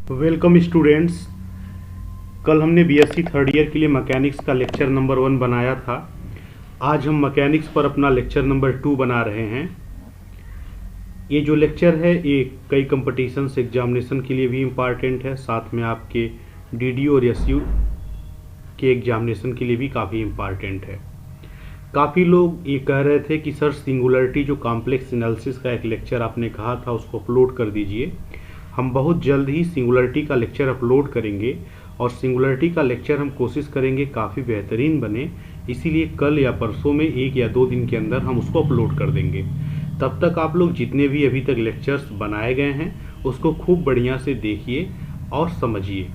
Welcome students. कल हमने BSc third year के लिए मैकेनिक्स का लेक्चर नंबर 1 बनाया था। आज हम मैकेनिक्स पर अपना लेक्चर नंबर 2 बना रहे हैं। ये जो लेक्चर है ये कई कंपटीशंस एग्जामिनेशन के लिए भी इम्पॉर्टेंट है, साथ में आपके डीडीओ और एसयू के एग्जामिनेशन के लिए भी काफ़ी इम्पॉर्टेंट है। काफ़ी लोग ये कह रहे थे कि सर सिंगुलरिटी जो कॉम्प्लेक्स एनालिसिस का एक लेक्चर आपने कहा था उसको अपलोड कर दीजिए। हम बहुत जल्द ही सिंगुलरिटी का लेक्चर अपलोड करेंगे और सिंगुलरिटी का लेक्चर हम कोशिश करेंगे काफ़ी बेहतरीन बने, इसीलिए कल या परसों में 1 या 2 दिन के अंदर हम उसको अपलोड कर देंगे। तब तक आप लोग जितने भी अभी तक लेक्चर्स बनाए गए हैं उसको खूब बढ़िया से देखिए और समझिए।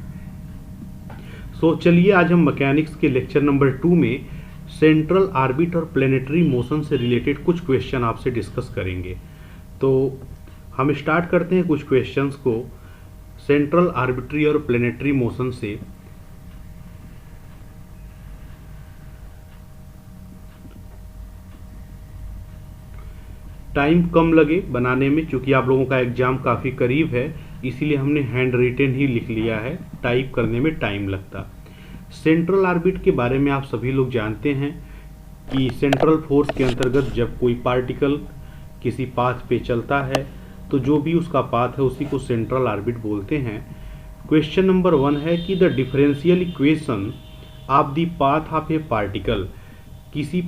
चलिए आज हम मैकेनिक्स के लेक्चर नंबर 2 में सेंट्रल आर्बिट और प्लेनेटरी मोशन से रिलेटेड कुछ क्वेश्चन आपसे डिस्कस करेंगे। तो हम स्टार्ट करते हैं कुछ क्वेश्चंस को सेंट्रल आर्बिट्री और प्लेनेटरी मोशन से। टाइम कम लगे बनाने में, क्योंकि आप लोगों का एग्जाम काफ़ी करीब है, इसीलिए हमने हैंड रिटन ही लिख लिया है, टाइप करने में टाइम लगता। सेंट्रल आर्बिट के बारे में आप सभी लोग जानते हैं कि सेंट्रल फोर्स के अंतर्गत जब कोई पार्टिकल किसी पाथ पे चलता है तो जो भी उसका पाथ है उसी को सेंट्रल आर्बिट बोलते हैं। क्वेश्चन नंबर 1 है कि the differential equation of the path of A particle, किसी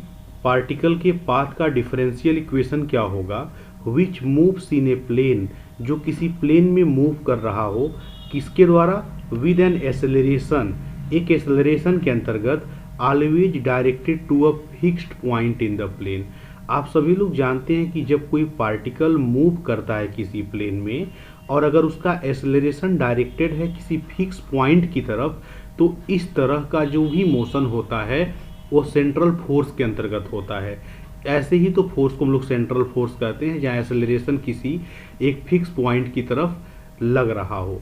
पार्टिकल के पाथ का डिफरेंशियल इक्वेशन क्या होगा, विच मूव्स इन ए प्लेन, जो किसी प्लेन में मूव कर रहा हो, किसके द्वारा, विद एन एक्सेलरेशन, एक एक्सेलरेशन के अंतर्गत, always directed to a fixed point in the plane. आप सभी लोग जानते हैं कि जब कोई पार्टिकल मूव करता है किसी प्लेन में और अगर उसका एक्सेलरेशन डायरेक्टेड है किसी फिक्स पॉइंट की तरफ, तो इस तरह का जो भी मोशन होता है वो सेंट्रल फोर्स के अंतर्गत होता है। ऐसे ही तो फोर्स को हम लोग सेंट्रल फोर्स कहते हैं, जहाँ एक्सेलरेशन किसी एक फिक्स पॉइंट की तरफ लग रहा हो।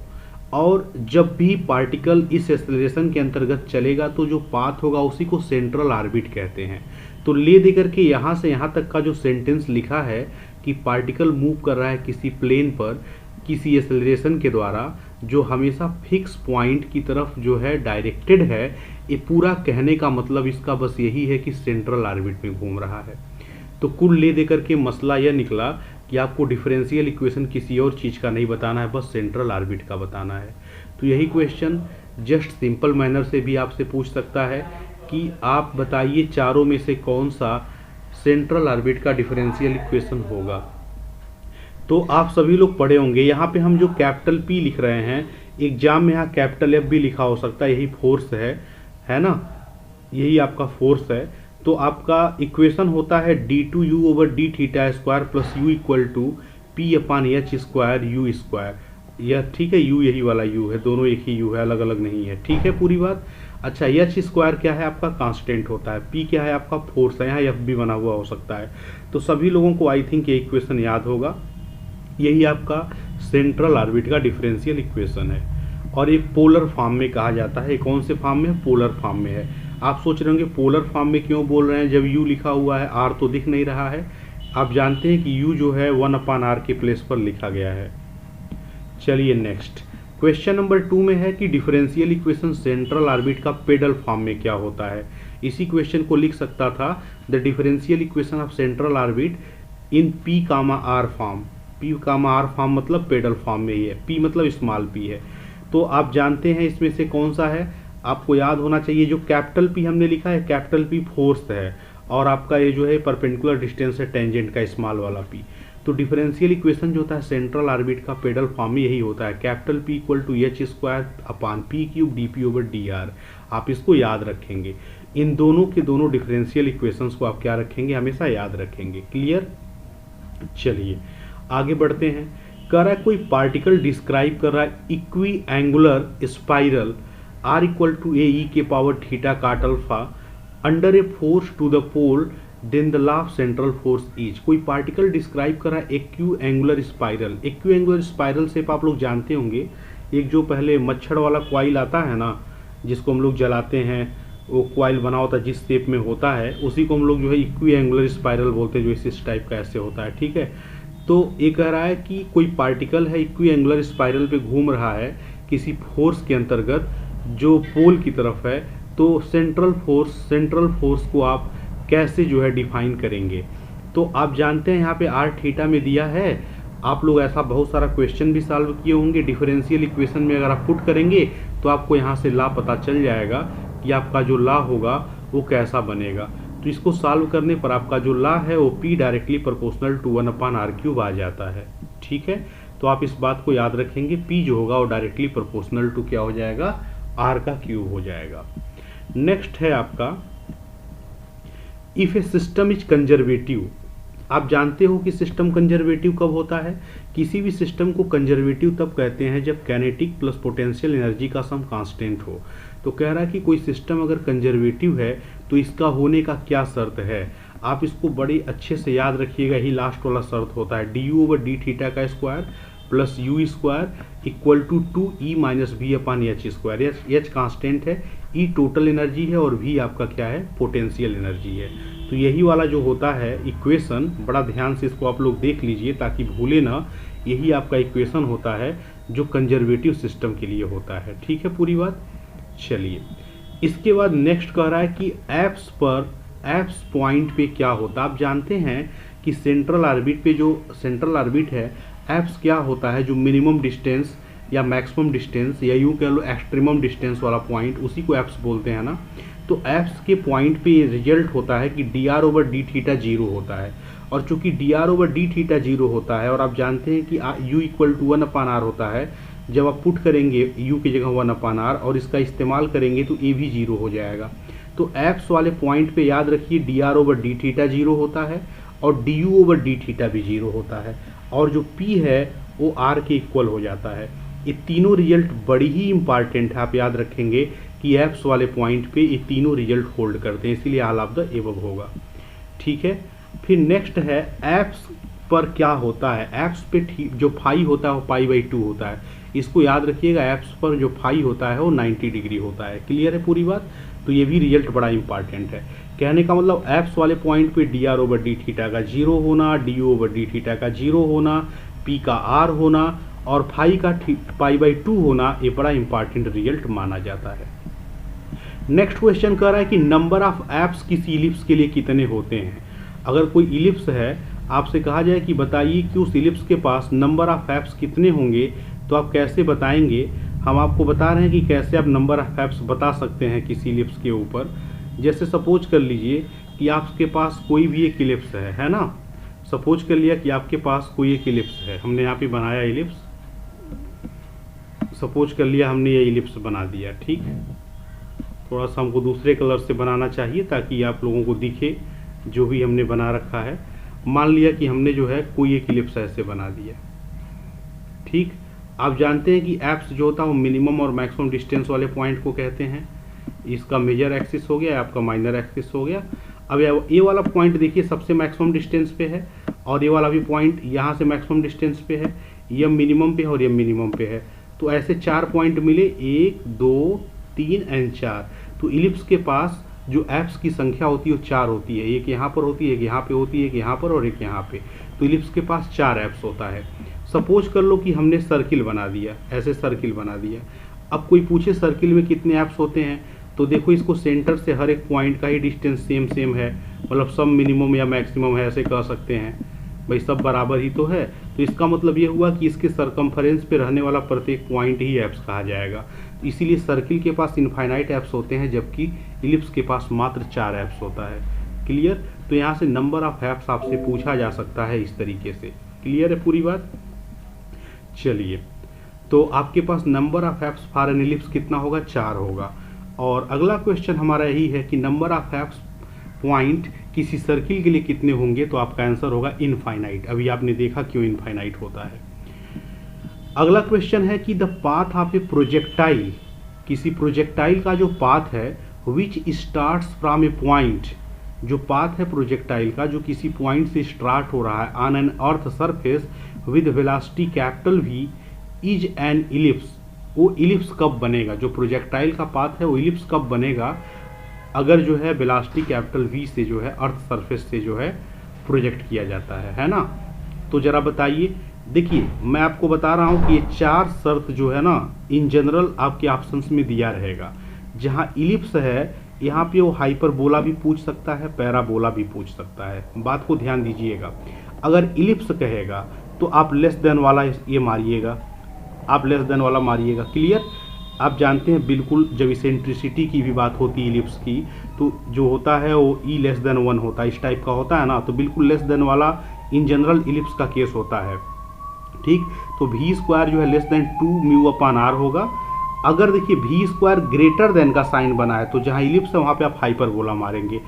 और जब भी पार्टिकल इस एक्सेलरेशन के अंतर्गत चलेगा तो जो पाथ होगा उसी को सेंट्रल आर्बिट कहते हैं। तो ले दे करके यहाँ से यहाँ तक का जो सेंटेंस लिखा है कि पार्टिकल मूव कर रहा है किसी प्लेन पर किसी एक्सेलरेशन के द्वारा जो हमेशा फिक्स पॉइंट की तरफ जो है डायरेक्टेड है, ये पूरा कहने का मतलब इसका बस यही है कि सेंट्रल आर्बिट में घूम रहा है। तो कुल ले दे करके मसला यह निकला कि आपको डिफरेंशियल इक्वेशन किसी और चीज़ का नहीं बताना है, बस सेंट्रल आर्बिट का बताना है। तो यही क्वेश्चन जस्ट सिंपल मैनर से भी आपसे पूछ सकता है कि आप बताइए चारों में से कौन सा सेंट्रल आर्बिट का डिफरेंशियल इक्वेशन होगा। तो आप सभी लोग पढ़े होंगे, यहाँ पे हम जो कैपिटल P लिख रहे हैं, एग्जाम में यहाँ कैपिटल F भी लिखा हो सकता है, यही फोर्स है ना, यही आपका फोर्स है। तो आपका इक्वेशन होता है d2u/d θ² plus u equal to p/h² u²। यह ठीक है, u यही वाला u है, दोनों एक ही u है, अलग अलग नहीं है, ठीक है पूरी बात। अच्छा, h² क्या है आपका कांस्टेंट होता है, p क्या है आपका फोर्स है, यहाँ f भी बना हुआ हो सकता है। तो सभी लोगों को आई थिंक ये इक्वेशन याद होगा, यही आपका सेंट्रल आर्बिट का डिफरेंशियल इक्वेशन है। और एक पोलर फॉर्म में कहा जाता है। कौन से फॉर्म में है, पोलर फॉर्म में है। आप सोच रहे होंगे पोलर फॉर्म में क्यों बोल रहे हैं जब u लिखा हुआ है, r तो दिख नहीं रहा है। आप जानते हैं कि u जो है 1/r के प्लेस पर लिखा गया है। चलिए नेक्स्ट क्वेश्चन नंबर 2 में है कि डिफरेंशियल इक्वेशन सेंट्रल आर्बिट का पेडल फॉर्म में क्या होता है। इसी क्वेश्चन को लिख सकता था the differential equation of central orbit in p/r form. p/r form मतलब पेडल फॉर्म में ही है, p मतलब स्मॉल p है। तो आप जानते हैं इसमें से कौन सा है, आपको याद होना चाहिए। जो कैपिटल P हमने लिखा है, कैपिटल P फोर्स है और आपका ये जो है परपेंडिकुलर डिस्टेंस है टेंजेंट का, स्मॉल वाला p। तो डिफरेंशियल इक्वेशन जो होता है सेंट्रल आर्बिट का पेडल फॉर्म में यही होता है, capital P equal to h²/p³ dp/dr। आप इसको याद रखेंगे, इन दोनों के दोनों डिफरेंशियल इक्वेशंस को आप क्या रखेंगे, हमेशा याद रखेंगे। क्लियर। चलिए आगे बढ़ते हैं। कह रहा है कोई पार्टिकल डिस्क्राइब कर रहा है equiangular spiral r equal to ae⁻θ cot alpha under a force to the pole, then the law of central force is. कोई पार्टिकल डिस्क्राइब कर रहा है equiangular spiral. Equiangular spiral से आप लोग जानते होंगे, एक जो पहले मच्छर वाला कॉइल आता है ना, जिसको हम लोग जलाते हैं, वो कॉइल बना होता है जिस शेप में होता है, उसी को हम लोग जो है इक्वी एंगुलर स्पाइरल बोलते हैं, जो इस टाइप का ऐसे होता है, ठीक है। तो ये कह रहा है कि कोई पार्टिकल है इक्वी एंगुलर स्पाइरल पे घूम रहा है किसी फोर्स के अंतर्गत जो पोल की तरफ है, तो सेंट्रल फोर्स को आप कैसे जो है डिफाइन करेंगे। तो आप जानते हैं यहाँ पे आर थीटा में दिया है। आप लोग ऐसा बहुत सारा क्वेश्चन भी सॉल्व किए होंगे डिफरेंशियल इक्वेशन में। अगर आप पुट करेंगे तो आपको यहाँ से ला पता चल जाएगा कि आपका जो ला होगा वो कैसा बनेगा। तो इसको सॉल्व करने पर आपका जो ला है वो P directly proportional to 1/r³ आ जाता है। ठीक है, तो आप इस बात को याद रखेंगे, P जो होगा वो डायरेक्टली प्रोपोर्शनल टू क्या हो जाएगा, r³ हो जाएगा। नेक्स्ट है आपका if A system is conservative. आप जानते हो कि सिस्टम कंजर्वेटिव कब होता है। किसी भी सिस्टम को कंजर्वेटिव तब कहते हैं जब काइनेटिक प्लस पोटेंशियल एनर्जी का सम कांस्टेंट हो। तो कह रहा है कि कोई सिस्टम अगर कंजर्वेटिव है तो इसका होने का क्या शर्त है। आप इसको बड़ी अच्छे से याद रखिएगा, ही लास्ट वाला शर्त होता है du/d θ का square plus u square equal to 2e - v/h square. h constant है, e टोटल एनर्जी है और v आपका क्या है, पोटेंशियल एनर्जी है। तो यही वाला जो होता है इक्वेशन, बड़ा ध्यान से इसको आप लोग देख लीजिए ताकि भूले ना, यही आपका इक्वेशन होता है जो कंजर्वेटिव सिस्टम के लिए होता है। ठीक है पूरी बात। चलिए इसके बाद नेक्स्ट कह रहा है कि एप्स पॉइंट पे क्या होता है। आप जानते हैं कि सेंट्रल ऑर्बिट पे जो सेंट्रल ऑर्बिट है, एप्स क्या होता है, जो मिनिमम डिस्टेंस या मैक्सिमम डिस्टेंस या यूँ कह लो एक्सट्रीमम डिस्टेंस वाला पॉइंट, उसी को एप्स बोलते हैं ना। तो एप्स के पॉइंट पे रिजल्ट होता है कि dr/d θ 0 होता है। और चूंकि dr/d θ 0 होता है और आप जानते हैं कि u = 1/r होता है, जब आप पुट करेंगे u की जगह 1/r और इसका इस्तेमाल करेंगे तो a भी 0 हो जाएगा। तो एप्स वाले पॉइंट पे याद रखिए dr/d θ 0 होता है और du/d θ भी 0 होता है और जो p है वो r के इक्वल हो जाता है। ये तीनों रिजल्ट बड़ी ही इंपॉर्टेंट है, आप याद रखेंगे कि एप्स वाले पॉइंट पे ये तीनों रिजल्ट होल्ड करते हैं, इसीलिए ऑल ऑफ द एबव होगा। ठीक है, फिर नेक्स्ट है एप्स पर क्या होता है। एप्स पे जो फाई होता है वो π/2 होता है। इसको याद रखिएगा, एप्स पर जो फाई होता है वो 90 डिग्री होता है। क्लियर है पूरी बात। तो ये भी रिजल्ट बड़ा इंपॉर्टेंट है। कहने का मतलब एप्स वाले पॉइंट पे dr/d θ का 0 होना, du/d θ का 0 होना, p का r होना और फाई का π/2 होना, ये बड़ा इंपॉर्टेंट रिजल्ट माना जाता है। नेक्स्ट क्वेश्चन कह रहा है कि नंबर ऑफ एप्स किसी इलिप्स के लिए कितने होते हैं। अगर कोई इलिप्स है, आपसे कहा जाए कि बताइए कि उस इलिप्स के पास नंबर ऑफ एप्स कितने होंगे, तो आप कैसे बताएंगे। हम आपको बता रहे हैं कि कैसे आप नंबर ऑफ एप्स बता सकते हैं किसी इलिप्स के ऊपर। जैसे सपोज कर लीजिए कि आपके पास कोई भी एक इलिप्स है ना। सपोज कर लिया कि आपके पास कोई एक इलिप्स है, हमने यहाँ पे बनाया इलिप्स, सपोज कर लिया हमने ये इलिप्स बना दिया। ठीक, थोड़ा सा हमको दूसरे कलर से बनाना चाहिए ताकि आप लोगों को दिखे जो भी हमने बना रखा है। मान लिया कि हमने जो है कोई एक इलिप्स ऐसे बना दिया। ठीक, आप जानते हैं कि एप्स जो होता है वो मिनिमम और मैक्सिमम डिस्टेंस वाले पॉइंट को कहते हैं। इसका मेजर एक्सिस हो गया, आपका माइनर एक्सिस हो गया। अब ये वाला पॉइंट देखिए सबसे मैक्सिमम डिस्टेंस पे है और ये वाला भी पॉइंट यहाँ से मैक्सिमम डिस्टेंस पे है, ये मिनिमम पे है और ये मिनिमम पे है। तो ऐसे 4 पॉइंट मिले, 1 2 3 एंड 4। तो इलिप्स के पास जो एप्स की संख्या होती है वो 4 होती है। एक यहाँ पर होती है, एक यहाँ पे होती है, एक यहाँ पर और एक यहाँ पे। तो इलिप्स के पास 4 एप्स होता है। सपोज कर लो कि हमने सर्किल बना दिया, ऐसे सर्किल बना दिया। अब कोई पूछे सर्किल में कितने एप्स होते हैं, तो देखो इसको सेंटर से हर एक पॉइंट का ही डिस्टेंस सेम है, मतलब सब मिनिमम या मैक्सिमम है, ऐसे कह सकते हैं भाई, सब बराबर ही तो है। तो इसका मतलब ये हुआ कि इसके सरकमफरेंस पे रहने वाला प्रत्येक पॉइंट ही एप्स कहा जाएगा। इसीलिए सर्किल के पास इनफाइनाइट एप्स होते हैं जबकि इलिप्स के पास मात्र 4 एप्स होता है। क्लियर। तो यहाँ से नंबर ऑफ एप्स आपसे पूछा जा सकता है इस तरीके से। क्लियर है पूरी बात। चलिए, तो आपके पास number of apps for an ellipse कितना होगा, 4 होगा। और अगला क्वेश्चन हमारा यही है कि नंबर ऑफ एप्स पॉइंट किसी सर्किल के लिए कितने होंगे, तो आपका आंसर होगा इनफाइनाइट। अभी आपने देखा क्यों इनफाइनाइट होता है। अगला क्वेश्चन है कि the path of A projectile, किसी प्रोजेक्टाइल का जो पाथ है विच स्टार्ट्स फ्रॉम ए पॉइंट, जो पाथ है प्रोजेक्टाइल का जो किसी पॉइंट से स्टार्ट हो रहा है on an earth surface with velocity capital V is an ellipse. वो इलिप्स कब बनेगा, जो प्रोजेक्टाइल का पाथ है वो इलिप्स कब बनेगा, अगर जो है वेलोसिटी कैपिटल V से जो है अर्थ सरफेस से जो है प्रोजेक्ट किया जाता है ना। तो जरा बताइए देखिए मैं आपको बता रहा हूँ कि ये 4 शर्त जो है ना इन जनरल आपके ऑप्शंस में दिया रहेगा। जहाँ इलिप्स है यहाँ पे वो हाइपरबोला भी पूछ सकता है, पैराबोला भी पूछ सकता है, बात को ध्यान दीजिएगा। अगर इलिप्स कहेगा तो आप लेस देन वाला ये मारिएगा, आप लेस देन वाला मारिएगा। क्लियर? आप जानते हैं बिल्कुल जब इसेंट्रिसिटी की भी बात होती है इलिप्स की, तो जो होता है वो ई लेस देन 1 होता है, इस टाइप का होता है ना, तो बिल्कुल लेस देन वाला इन जनरल इलिप्स का केस होता है। ठीक, तो वी स्क्वायर जो है less than 2 mu upon R होगा। अगर देखिए वी स्क्वायर ग्रेटर देन का साइन बना है तो जहाँ इलिप्स है वहाँ पे आप हाइपरबोला मारेंगे।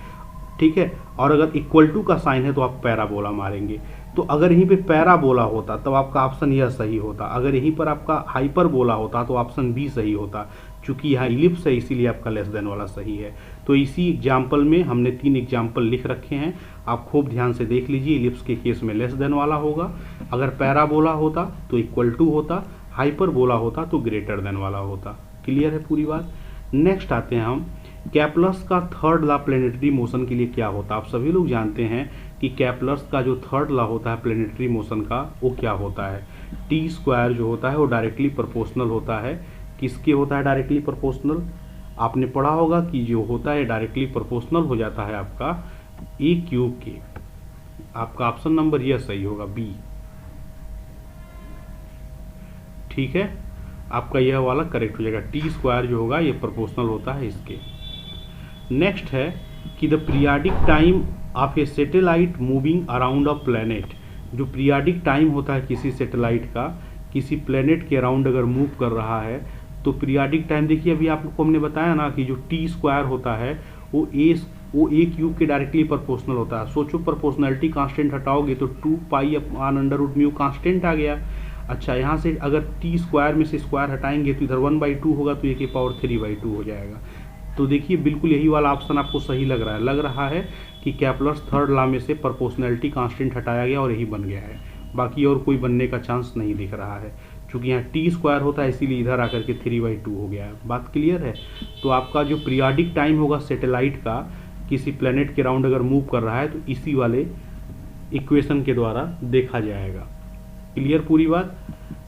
ठीक है, और अगर इक्वल टू का साइन है तो आप पैराबोला मारेंगे। तो अगर यहीं पे पैराबोला होता तब आपका ऑप्शन यह सही होता, अगर यहीं पर आपका हाइपरबोला होता तो ऑप्शन बी सही होता। चूंकि यहाँ इलिप्स है इसीलिए आपका लेस देन वाला सही है। तो इसी एग्जाम्पल में हमने 3 एग्जाम्पल लिख रखे हैं, आप खूब ध्यान से देख लीजिए। इलिप्स के केस में लेस देन वाला होगा, अगर पैराबोला होता तो इक्वल टू होता, हाइपरबोला होता तो ग्रेटर देन वाला होता। क्लियर है पूरी बात? नेक्स्ट आते हैं हम, कैपलस का थर्ड लॉ प्लेनेटरी मोशन के लिए क्या होता है। आप सभी लोग जानते हैं कि कैपलस का जो थर्ड लॉ होता है प्लेनेटरी मोशन का वो क्या होता है। टी स्क्वायर जो होता है वो डायरेक्टली प्रोपोर्शनल होता है। किसके होता है डायरेक्टली प्रोपोर्शनल? आपने पढ़ा होगा कि जो होता है डायरेक्टली प्रोपोर्शनल हो जाता है आपका ए क्यूब के। आपका ऑप्शन नंबर यह सही होगा, बी। ठीक है, आपका यह वाला करेक्ट हो जाएगा। टी स्क्वायर जो होगा ये प्रोपोर्शनल होता है इसके। नेक्स्ट है कि the periodic time of A satellite moving around a planet. जो पीरियाडिक टाइम होता है किसी सैटेलाइट का किसी प्लैनेट के अराउंड अगर मूव कर रहा है तो पीरियाडिक टाइम, देखिए अभी आप लोग को हमने बताया ना कि जो टी स्क्वायर होता है वो ए क्यूब के डायरेक्टली प्रोपोर्शनल होता है। सोचो प्रोपोर्शनलिटी कांस्टेंट हटाओगे तो 2 pi upon under root mu constant आ गया। अच्छा, यहाँ से अगर टी स्क्वायर में से स्क्वायर हटाएंगे तो इधर 1/2 होगा तो ए की पावर 3/2 हो जाएगा। तो देखिए बिल्कुल यही वाला ऑप्शन आपको सही लग रहा है कि कैपलर्स थर्ड लॉ में से प्रोपोर्शनलिटी कांस्टेंट हटाया गया और यही बन गया है। बाकी और कोई बनने का चांस नहीं दिख रहा है, क्योंकि यहाँ टी स्क्वायर होता है इसीलिए इधर आकर के 3/2 हो गया है। बात क्लियर है? तो आपका जो पीरियाडिक टाइम होगा सैटेलाइट का किसी प्लेनेट के राउंड अगर मूव कर रहा है तो इसी वाले इक्वेशन के द्वारा देखा जाएगा। क्लियर पूरी बात?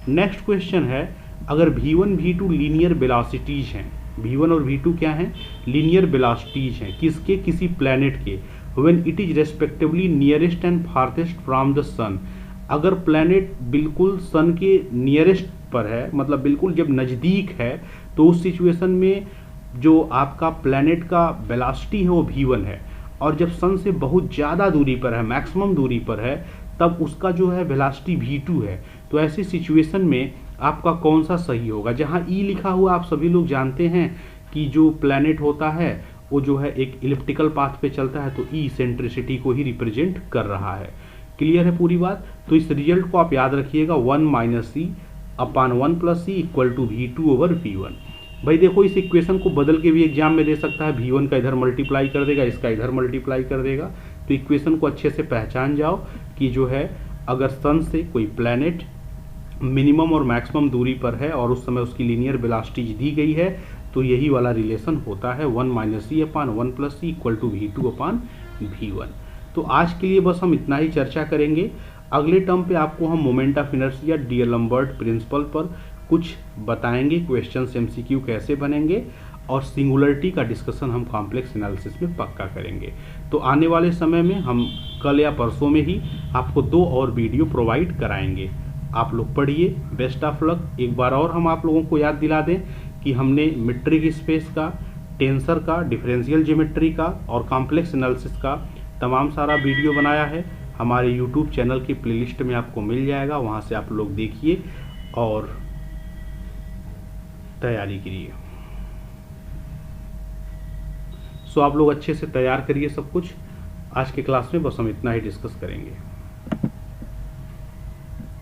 नेक्स्ट क्वेश्चन है, अगर v1 v2 लीनियर वेलोसिटीज हैं, v1 और v2 क्या हैं? लीनियर वेलोसिटीज हैं। किसके? किसी प्लैनेट के। When it is respectively nearest and farthest from the sun. अगर प्लैनेट बिल्कुल सन के नियरेस्ट पर है, मतलब बिल्कुल जब नज़दीक है, तो उस सिचुएशन में जो आपका प्लैनेट का वेलोसिटी है वो v1 है, और जब सन से बहुत ज़्यादा दूरी पर है, मैक्सिमम दूरी पर है, तब उसका जो है वेलोसिटी v2 है। तो ऐसी सिचुएशन में आपका कौन सा सही होगा? जहाँ ई लिखा हुआ आप सभी लोग जानते हैं कि जो प्लैनेट होता है वो जो है एक इलिप्टिकल पाथ पे चलता है, तो ई सेंट्रिसिटी को ही रिप्रेजेंट कर रहा है। क्लियर है पूरी बात? तो इस रिजल्ट को आप याद रखिएगा, 1 - c upon 1 + c equal to v2/v1। भाई देखो इस इक्वेशन को बदल के भी एग्जाम में दे सकता है, v1 का इधर मल्टीप्लाई कर देगा, इसका इधर मल्टीप्लाई कर देगा। तो इक्वेशन को अच्छे से पहचान जाओ कि जो है अगर सन से कोई प्लैनेट मिनिमम और मैक्सिमम दूरी पर है और उस समय उसकी लीनियर वेलोसिटी दी गई है तो यही वाला रिलेशन होता है, 1 - c upon 1 + c equal to v2/v1। तो आज के लिए बस हम इतना ही चर्चा करेंगे। अगले टर्म पे आपको हम मोमेंट ऑफ इनर्शिया डिअलेम्बर्ट प्रिंसिपल पर कुछ बताएंगे, क्वेश्चंस एमसीक्यू कैसे बनेंगे, और सिंगुलरिटी का डिस्कशन हम कॉम्प्लेक्स एनालिसिस में पक्का करेंगे। तो आने वाले समय में हम कल या परसों में ही आपको 2 और वीडियो प्रोवाइड कराएंगे। आप लोग पढ़िए, बेस्ट ऑफ लक। एक बार और हम आप लोगों को याद दिला दें कि हमने मीट्रिक स्पेस का, टेंसर का, डिफरेंशियल ज्योमेट्री का और कॉम्प्लेक्स एनालिसिस का तमाम सारा वीडियो बनाया है। हमारे यूट्यूब चैनल की प्लेलिस्ट में आपको मिल जाएगा, वहाँ से आप लोग देखिए और तैयारी करिए। सो आप लोग अच्छे से तैयार करिए सब कुछ। आज के क्लास में बस हम इतना ही डिस्कस करेंगे।